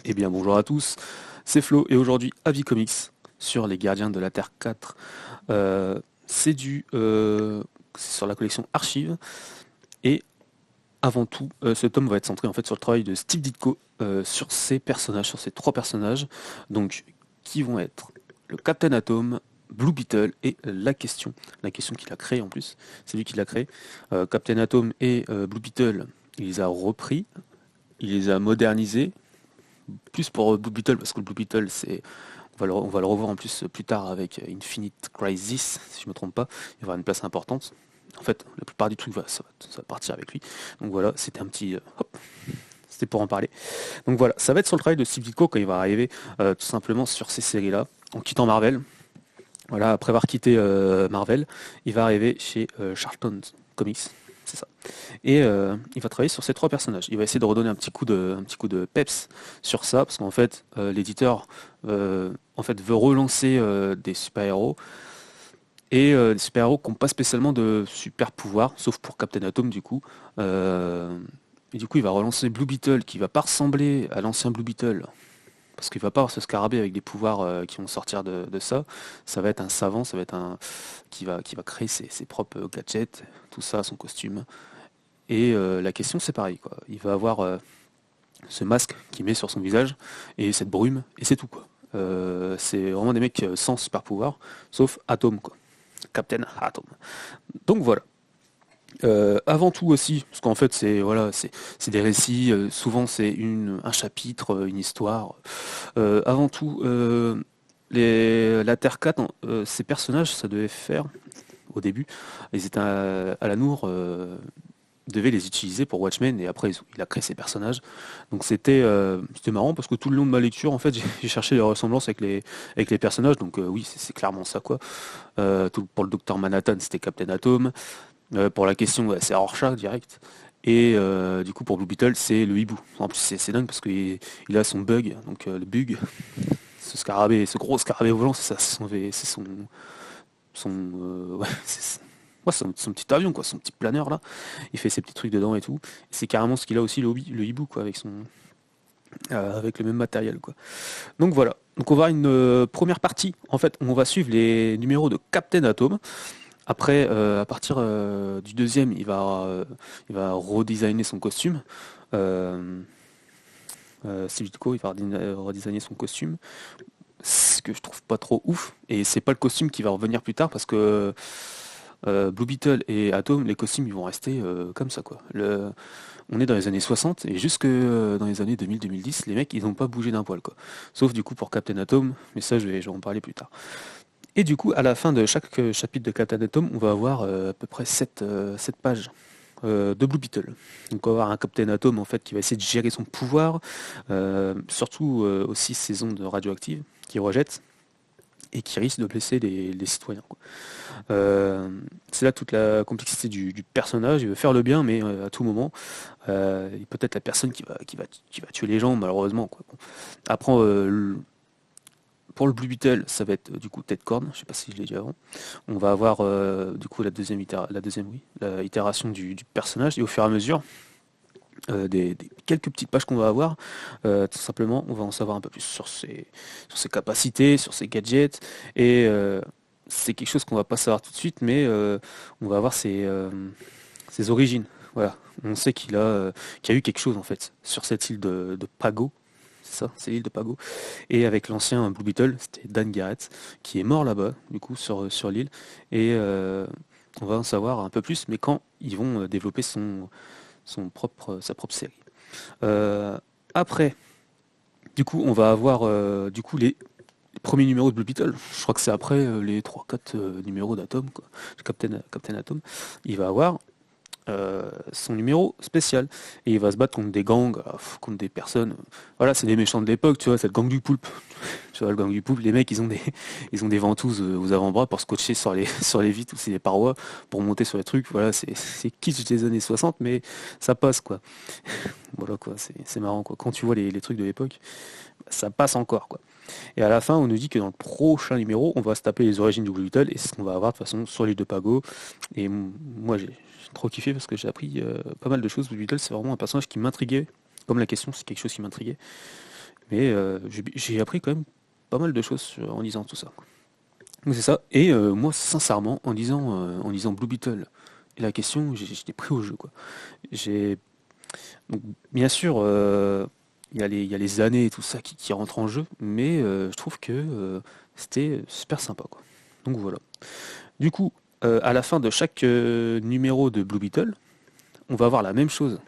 Eh bien bonjour à tous, c'est Flo et aujourd'hui Avis Comics sur les Gardiens de la Terre 4. C'est c'est sur la collection Archive et avant tout ce tome va être centré en fait sur le travail de Steve Ditko sur ses personnages, sur ces trois personnages, donc qui vont être le Captain Atom, Blue Beetle et la question qu'il a créée en plus, c'est lui qui l'a créé. Captain Atom et Blue Beetle, il les a repris, il les a modernisés, plus pour Blue Beetle parce que le Blue Beetle c'est on va le revoir en plus plus tard avec Infinite Crisis, si je me trompe pas, il va avoir une place importante. En fait, la plupart du truc ça va partir avec lui. Donc voilà, c'était un petit hop, c'était pour en parler. Donc voilà, ça va être sur le travail de Steve Ditko quand il va arriver tout simplement sur ces séries-là, en quittant Marvel. Voilà, après avoir quitté Marvel, il va arriver chez Charlton Comics, c'est ça. Et il va travailler sur ces trois personnages. Il va essayer de redonner un petit coup de peps sur ça, parce qu'en fait, l'éditeur en fait, veut relancer des super-héros, et des super-héros qui n'ont pas spécialement de super-pouvoirs, sauf pour Captain Atom du coup. Euh, et du coup, il va relancer Blue Beetle, qui va pas ressembler à l'ancien Blue Beetle, parce qu'il va pas avoir ce scarabée avec des pouvoirs qui vont sortir de ça. Ça va être un savant, ça va être un qui va créer ses propres gadgets, tout ça, son costume. Et la question c'est pareil, quoi. Il va avoir ce masque qu'il met sur son visage et cette brume et c'est tout, quoi. C'est vraiment des mecs sans super pouvoir, sauf Atom, quoi. Captain Atom. Donc voilà. Avant tout aussi, parce qu'en fait c'est des récits, souvent c'est un chapitre, une histoire. Avant tout, la Terre 4, ces personnages, ça devait faire au début, ils étaient à la Nour, devait les utiliser pour Watchmen et après il a créé ses personnages. Donc c'était marrant parce que tout le long de ma lecture en fait j'ai cherché les ressemblances avec les personnages. Donc oui c'est clairement ça quoi. Pour le docteur Manhattan c'était Captain Atom. Pour la question ouais, c'est Rorschach direct. Et du coup pour Blue Beetle c'est le hibou. En plus c'est dingue parce qu'il a son bug, donc le bug, ce scarabée, ce gros scarabée volant, c'est ouais, ouais, son petit avion quoi, son petit planeur là. Il fait ses petits trucs dedans et tout. Et c'est carrément ce qu'il a aussi le hibou quoi, avec le même matériel quoi. Donc voilà. Donc on va avoir une première partie. En fait, on va suivre les numéros de Captain Atom. Après, à partir du deuxième, il va redesigner son costume. Euh, Steve Ditko, il va redesigner son costume, ce que je trouve pas trop ouf. Et c'est pas le costume qui va revenir plus tard parce que Blue Beetle et Atom, les costumes, ils vont rester comme ça quoi. On est dans les années 60 et jusque dans les années 2000-2010, les mecs, ils n'ont pas bougé d'un poil quoi. Sauf du coup pour Captain Atom, mais ça je vais en parler plus tard. Et du coup, à la fin de chaque chapitre de Captain Atom, on va avoir à peu près 7 pages de Blue Beetle. Donc on va avoir un Captain Atom en fait qui va essayer de gérer son pouvoir, surtout aussi ses ondes radioactives qu'il rejette et qui risque de blesser les citoyens, quoi. Euh, c'est là toute la complexité du personnage. Il veut faire le bien, mais à tout moment, il peut être la personne qui va tuer les gens, malheureusement, quoi. Bon. Après, pour le Blue Beetle, ça va être du coup Ted Corn, je sais pas si je l'ai dit avant. On va avoir du coup la itération du personnage et au fur et à mesure quelques petites pages qu'on va avoir, tout simplement, on va en savoir un peu plus sur ses capacités, sur ses gadgets et c'est quelque chose qu'on va pas savoir tout de suite, mais on va avoir ses origines. Voilà, on sait qu'il y a eu quelque chose en fait sur cette île de Pago. C'est ça, c'est l'île de Pago. Et avec l'ancien Blue Beetle, c'était Dan Garrett, qui est mort là-bas, du coup, sur l'île. Et on va en savoir un peu plus, mais quand ils vont développer sa propre série. Euh, après, du coup, on va avoir du coup, les premiers numéros de Blue Beetle. Je crois que c'est après les trois quatre numéros d'Atom, quoi. Captain Atom. Il va avoir son numéro spécial. Et il va se battre contre des gangs, contre des personnes. Voilà, c'est des méchants de l'époque, tu vois, c'est le gang du poulpe. Tu vois, le gang du poulpe, les mecs, ils ont des ventouses aux avant-bras pour scotcher sur sur les vitres ou sur les parois pour monter sur les trucs. Voilà, c'est kitsch des années 60, mais ça passe, quoi. Voilà, quoi, c'est marrant, quoi. Quand tu vois les trucs de l'époque, ça passe encore, quoi. Et à la fin, on nous dit que dans le prochain numéro, on va se taper les origines du Blue Beetle et c'est ce qu'on va avoir de toute façon sur l'île de Pago. Et moi, j'ai trop kiffé parce que j'ai appris pas mal de choses. Blue Beetle, c'est vraiment un personnage qui m'intriguait. Comme la question, c'est quelque chose qui m'intriguait. Mais j'ai appris quand même pas mal de choses en lisant tout ça, quoi. Donc c'est ça. Et moi, sincèrement, en lisant Blue Beetle et la question, j'étais pris au jeu, quoi. J'ai donc, bien sûr, il y a les années et tout ça qui rentrent en jeu, mais je trouve que c'était super sympa, quoi. Donc voilà. Du coup, à la fin de chaque numéro de Blue Beetle, on va avoir la même chose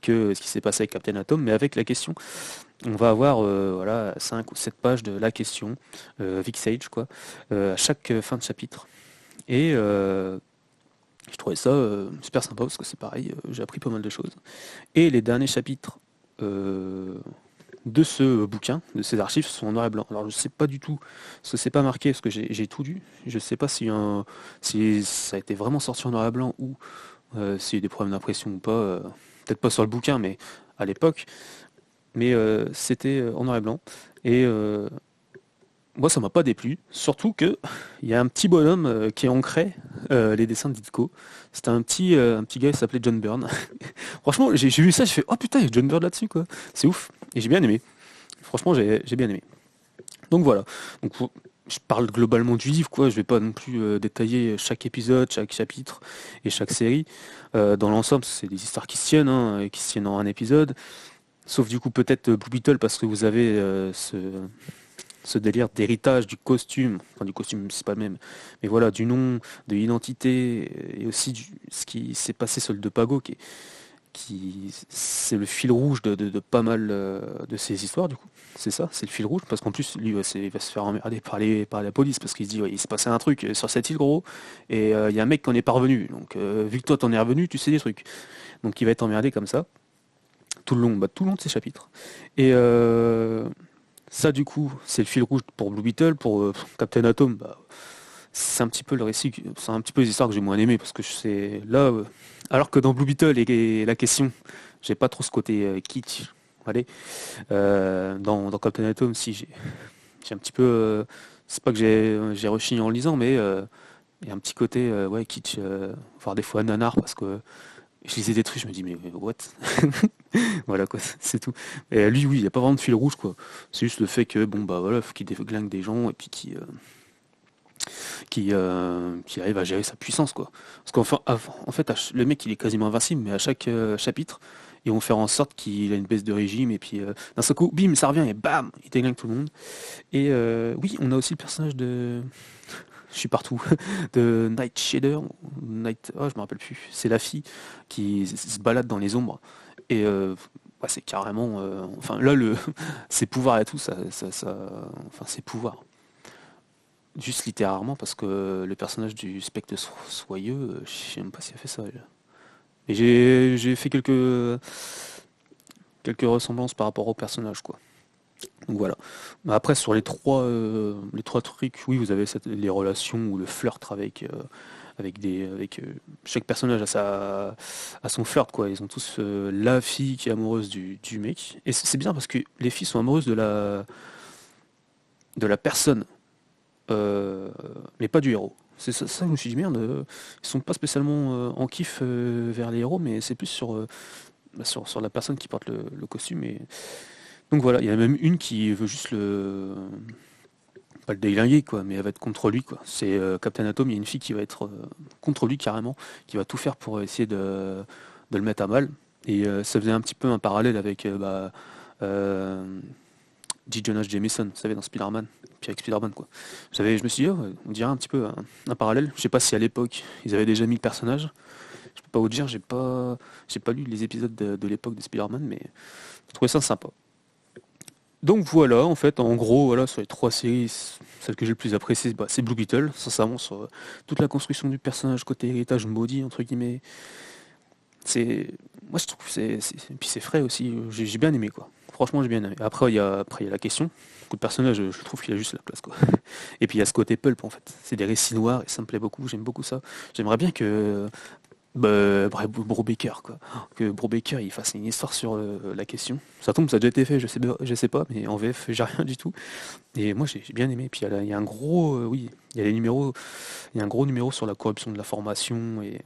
que ce qui s'est passé avec Captain Atom, mais avec la question. On va avoir voilà, 5 ou 7 pages de la question, Vic Sage, quoi, à chaque fin de chapitre. Et je trouvais ça super sympa parce que c'est pareil, j'ai appris pas mal de choses. Et les derniers chapitres euh, de ce bouquin, de ces archives, sont en noir et blanc. Alors je sais pas du tout, parce que c'est pas marqué, parce que j'ai tout lu. Je sais pas si ça a été vraiment sorti en noir et blanc ou s'il y a eu des problèmes d'impression ou pas. Peut-être pas sur le bouquin, mais à l'époque. Mais c'était en noir et blanc. Et moi, ça m'a pas déplu. Surtout que il y a un petit bonhomme qui ancrait les dessins de Ditko. C'était un petit gars qui s'appelait John Byrne. Franchement, j'ai vu ça, j'ai fait oh putain, il y a John Byrne là-dessus, quoi. C'est ouf. Et j'ai bien aimé. Franchement, j'ai bien aimé. Donc voilà. Donc, je parle globalement du livre, quoi. Je vais pas non plus détailler chaque épisode, chaque chapitre et chaque série. Dans l'ensemble, c'est des histoires qui se tiennent, hein, et qui se tiennent en un épisode. Sauf du coup peut-être Blue Beetle parce que vous avez ce délire d'héritage du costume. Enfin du costume, c'est pas le même. Mais voilà, du nom, de l'identité et aussi ce qui s'est passé sur le Depago c'est le fil rouge de pas mal de ces histoires du coup. C'est ça, c'est le fil rouge parce qu'en plus lui il va se faire emmerder par la police parce qu'il se dit ouais, il s'est passé un truc sur cette île gros et il y a un mec qui en est parvenu. Donc vu que toi t'en es revenu, tu sais des trucs. Donc il va être emmerdé comme ça tout le long de ces chapitres. Et ça, du coup, c'est le fil rouge pour Blue Beetle, pour Captain Atom. Bah, c'est un petit peu le récit, c'est un petit peu les histoires que j'ai moins aimé parce que c'est là, alors que dans Blue Beetle et la question, j'ai pas trop ce côté kitsch. Allez, dans Captain Atom, si j'ai un petit peu, c'est pas que j'ai rechigné en lisant, mais il y a un petit côté ouais kitsch, voire des fois nanar parce que je lisais des trucs, je me dis mais what? Voilà quoi, c'est tout. Et lui, oui, il n'y a pas vraiment de fil rouge quoi. C'est juste le fait que bon bah voilà, faut qu'il déglingue des gens et puis qui arrive à gérer sa puissance quoi. Parce en fait, le mec il est quasiment invincible, mais à chaque chapitre, ils vont faire en sorte qu'il a une baisse de régime et puis d'un seul coup, bim, ça revient et bam, il déglingue tout le monde. Et oui, on a aussi le personnage de je suis partout, de Night Shader, oh, je me rappelle plus, c'est la fille qui se balade dans les ombres, et ouais, c'est carrément, enfin là, ses pouvoirs et tout, enfin ses pouvoirs, juste littéralement, parce que le personnage du spectre soyeux, je sais même pas si elle fait ça, elle. Et j'ai fait quelques ressemblances par rapport au personnage, quoi. Donc voilà. Mais après, sur les trois trucs, oui, vous avez les relations ou le flirt avec chaque personnage à son flirt, quoi. Ils ont tous la fille qui est amoureuse du mec. Et c'est bien parce que les filles sont amoureuses de la personne, euh, mais pas du héros. C'est ça, je me suis dit merde, ils sont pas spécialement en kiff vers les héros, mais c'est plus sur la personne qui porte le costume. Et donc voilà, il y en a même une qui veut juste pas le déglinguer quoi, mais elle va être contre lui quoi. C'est Captain Atom, il y a une fille qui va être contre lui carrément, qui va tout faire pour essayer de le mettre à mal. Et ça faisait un petit peu un parallèle avec euh, J. Jonah Jameson, vous savez, dans Spider-Man, puis avec Spider-Man quoi. Je me suis dit, oh, on dirait un petit peu un parallèle. Je sais pas si à l'époque ils avaient déjà mis le personnage. Je peux pas vous dire, j'ai pas lu les épisodes de l'époque de Spider-Man, mais je trouvais ça sympa. Donc voilà, en fait, en gros, voilà, sur les trois séries, celle que j'ai le plus appréciée, bah, c'est Blue Beetle, sincèrement, sur toute la construction du personnage, côté héritage maudit, entre guillemets. C'est, moi je trouve que et puis c'est frais aussi, j'ai bien aimé, quoi. Franchement, j'ai bien aimé. Après, il y a la question. Le personnage, je trouve qu'il a juste la place, quoi. Et puis il y a ce côté pulp, en fait. C'est des récits noirs et ça me plaît beaucoup, j'aime beaucoup ça. J'aimerais bien que bref, Brubaker, quoi. Que Brubaker il fasse une histoire sur la question. Ça tombe, ça a déjà été fait, je sais pas, mais en VF, j'ai rien du tout. Et moi, j'ai bien aimé. Puis il y a un gros, oui, il y a les numéros, il y a un gros numéro sur la corruption de la formation et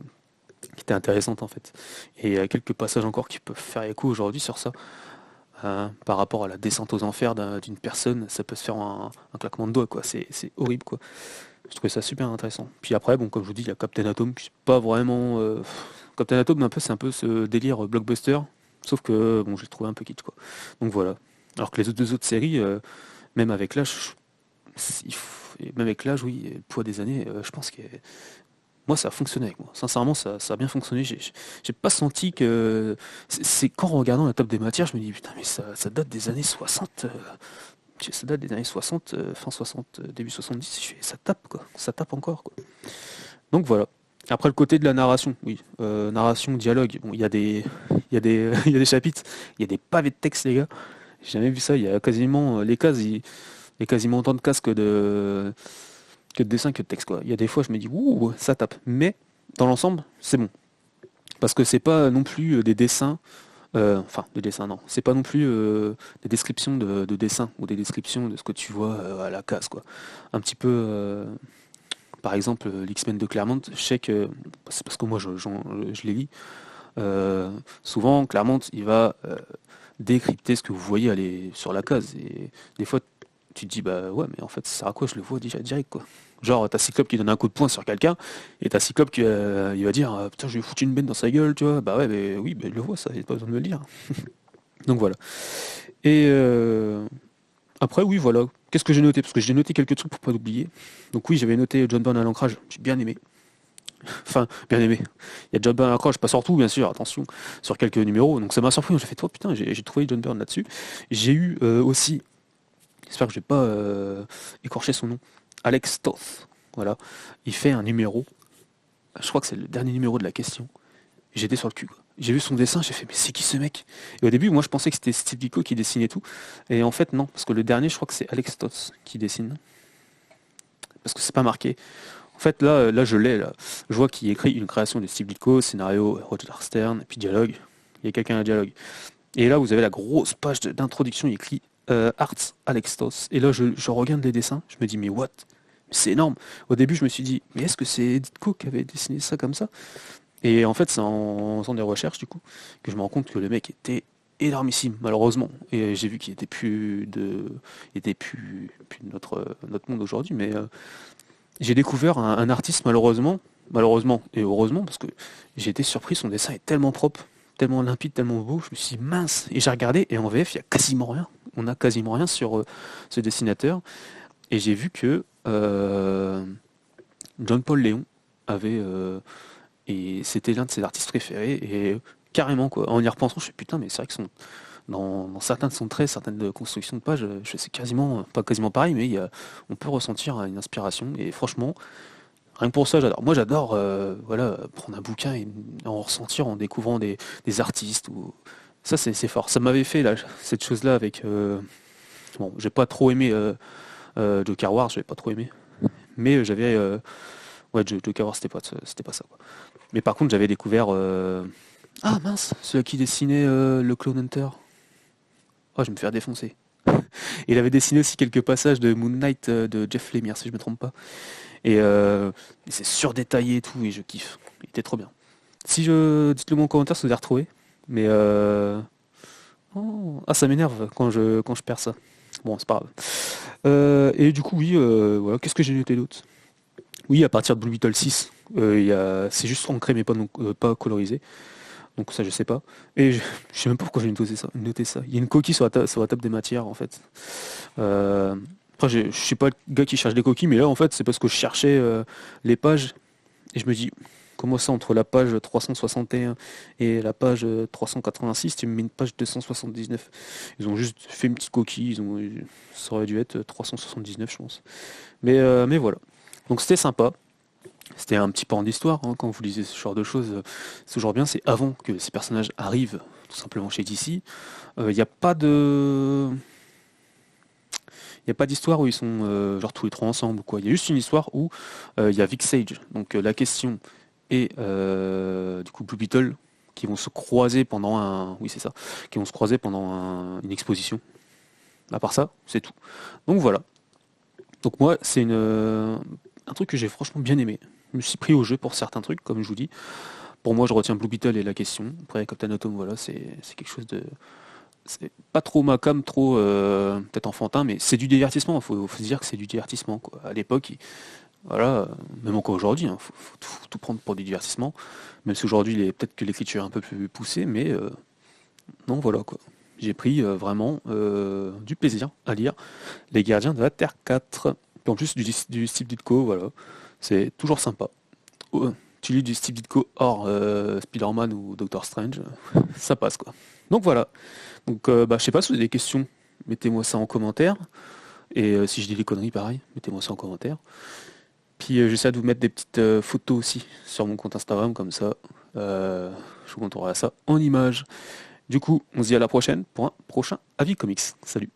qui était intéressante en fait. Et il y a quelques passages encore qui peuvent faire écho aujourd'hui sur ça. par rapport à la descente aux enfers d'une personne, ça peut se faire un claquement de doigts, quoi. C'est horrible, quoi. Je trouvais ça super intéressant. Puis après, bon, comme je vous dis, il y a Captain Atom, qui est pas vraiment. Captain Atom, c'est un peu ce délire blockbuster, sauf que bon, j'ai trouvé un peu kitsch, quoi. Donc voilà. Alors que les deux autres séries, même avec l'âge, même avec l'âge, oui, et le poids des années, je pense que moi ça a fonctionné avec moi. Sincèrement, ça a bien fonctionné. J'ai pas senti que. C'est qu'en regardant la table des matières, je me dis putain, mais ça date des années 60. Ça date des années 60, fin 60, début 70. Ça tape, quoi. Ça tape encore, quoi. Donc voilà. Après le côté de la narration, oui. Narration, dialogue. Bon, il y a des chapitres, il y a des pavés de texte, les gars. J'ai jamais vu ça. Il y a quasiment les cases, il y a quasiment autant de cases que de dessin que de texte, quoi. Il y a des fois, je me dis, ouh, ça tape. Mais dans l'ensemble, c'est bon. Parce que c'est pas non plus des dessins. Enfin, des dessins, non. C'est pas non plus des descriptions de dessins ou des descriptions de ce que tu vois à la case, quoi. Un petit peu. Par exemple, l'X-Men de Claremont, je sais que. C'est parce que moi, je les lis. Souvent, Claremont, il va décrypter ce que vous voyez aller sur la case. Et des fois, tu te dis, bah ouais, mais en fait, ça sert à quoi? Je le vois déjà direct, quoi. Genre, t'as Cyclope qui donne un coup de poing sur quelqu'un, et t'as Cyclope qui il va dire, putain, je vais foutre une benne dans sa gueule, tu vois. Bah ouais, mais oui, bah, il le voit, ça, il a pas besoin de me le dire. Donc voilà. Et après, oui, voilà. Qu'est-ce que j'ai noté? Parce que j'ai noté quelques trucs pour pas l'oublier. Donc oui, j'avais noté John Byrne à l'ancrage, j'ai bien aimé. Enfin, bien aimé. Il y a John Byrne à l'ancrage, pas sur tout, bien sûr, attention, sur quelques numéros. Donc ça m'a surpris, j'ai fait, toi, putain, j'ai trouvé John Byrne là-dessus. J'ai eu aussi, j'espère que je vais pas écorcher son nom, Alex Toth. Voilà. Il fait un numéro, je crois que c'est le dernier numéro de la question. J'étais sur le cul, quoi. J'ai vu son dessin, j'ai fait, mais c'est qui ce mec? Et au début, moi, je pensais que c'était Steve Ditko qui dessinait tout. Et en fait, non, parce que le dernier, je crois que c'est Alex Toth qui dessine. Parce que c'est pas marqué. En fait, là, je l'ai, là. Je vois qu'il écrit une création de Steve Ditko, scénario Roger Stern, et puis dialogue. Il y a quelqu'un à dialogue. Et là, vous avez la grosse page d'introduction, il écrit Arts Alex Toth. Et là, je regarde les dessins, je me dis, mais what? C'est énorme. Au début, je me suis dit, mais est-ce que c'est Ditko qui avait dessiné ça comme ça? Et en fait, c'est en faisant des recherches, du coup, que je me rends compte que le mec était énormissime, malheureusement. Et j'ai vu qu'il était plus de notre monde aujourd'hui. Mais j'ai découvert un artiste, malheureusement et heureusement, parce que j'ai été surpris. Son dessin est tellement propre, tellement limpide, tellement beau. Je me suis dit, mince. Et j'ai regardé, et en VF, il y a quasiment rien. On a quasiment rien sur ce dessinateur. Et j'ai vu que John Paul Léon avait et c'était l'un de ses artistes préférés. Et carrément, quoi. En y repensant, je me suis dit, putain, mais c'est vrai que dans certains de son trait, certaines constructions de pages, c'est quasiment, pas quasiment pareil, mais on peut ressentir une inspiration. Et franchement, rien que pour ça, j'adore. Moi, j'adore voilà, prendre un bouquin et en ressentir en découvrant des artistes. Ça, c'est fort. Ça m'avait fait là, cette chose-là avec. Bon, j'ai pas trop aimé Joker Wars, j'avais pas trop aimé. Mais j'avais. Ouais, Joker Wars, c'était pas ça, quoi. Mais par contre, j'avais découvert. Ah mince, celui qui dessinait le Clone Hunter. Oh, je vais me faire défoncer. Il avait dessiné aussi quelques passages de Moon Knight de Jeff Lemire, si je me trompe pas. Et c'est surdétaillé et tout, et je kiffe. Il était trop bien. Dites-le moi en commentaire si vous avez retrouvé. Mais oh, ah, ça m'énerve quand je perds ça. Bon, c'est pas grave. Et du coup, oui, voilà. Qu'est-ce que j'ai noté d'autre? Oui, à partir de Blue Beetle 6, c'est juste ancré mais pas colorisé. Donc ça, je sais pas. Et je sais même pas pourquoi j'ai noté ça. Il y a une coquille sur la table des matières, en fait. Après, je suis pas le gars qui cherche des coquilles, mais là, en fait, c'est parce que je cherchais les pages et je me dis, comment ça, entre la page 361 et la page 386, tu me mets une page 279. Ils ont juste fait une petite coquille, ça aurait dû être 379, je pense. Mais voilà. Donc c'était sympa. C'était un petit pan d'histoire, hein, quand vous lisez ce genre de choses, c'est toujours bien, c'est avant que ces personnages arrivent tout simplement chez DC. Il n'y a pas de. Il n'y a pas d'histoire où ils sont genre tous les trois ensemble ou quoi. Il y a juste une histoire où il y a Vic Sage, donc la question, et du coup Blue Beetle, qui vont se croiser pendant un. Oui, c'est ça. Qui vont se croiser pendant une exposition. À part ça, c'est tout. Donc voilà. Donc moi, c'est un truc que j'ai franchement bien aimé. Je me suis pris au jeu pour certains trucs, comme je vous dis. Pour moi, je retiens Blue Beetle et la question. Après, Captain Atom, voilà, c'est quelque chose c'est pas trop ma cam, trop peut-être enfantin, mais c'est du divertissement. Faut se dire que c'est du divertissement, quoi. À l'époque, voilà, même encore aujourd'hui, hein, faut tout prendre pour du divertissement. Même si aujourd'hui, peut-être que l'écriture est un peu plus poussée, mais non, voilà quoi. J'ai pris vraiment du plaisir à lire Les Gardiens de la Terre 4. Puis en plus du Steve Ditko, voilà, c'est toujours sympa. Tu lis du Steve Ditko hors Spider-Man ou Doctor Strange, ça passe quoi. Donc voilà. Donc bah, je sais pas si vous avez des questions, mettez-moi ça en commentaire. Et si je dis des conneries, pareil, mettez-moi ça en commentaire. Puis j'essaie de vous mettre des petites photos aussi sur mon compte Instagram, comme ça. Je vous montrerai ça en images. Du coup, on se dit à la prochaine pour un prochain avis comics. Salut.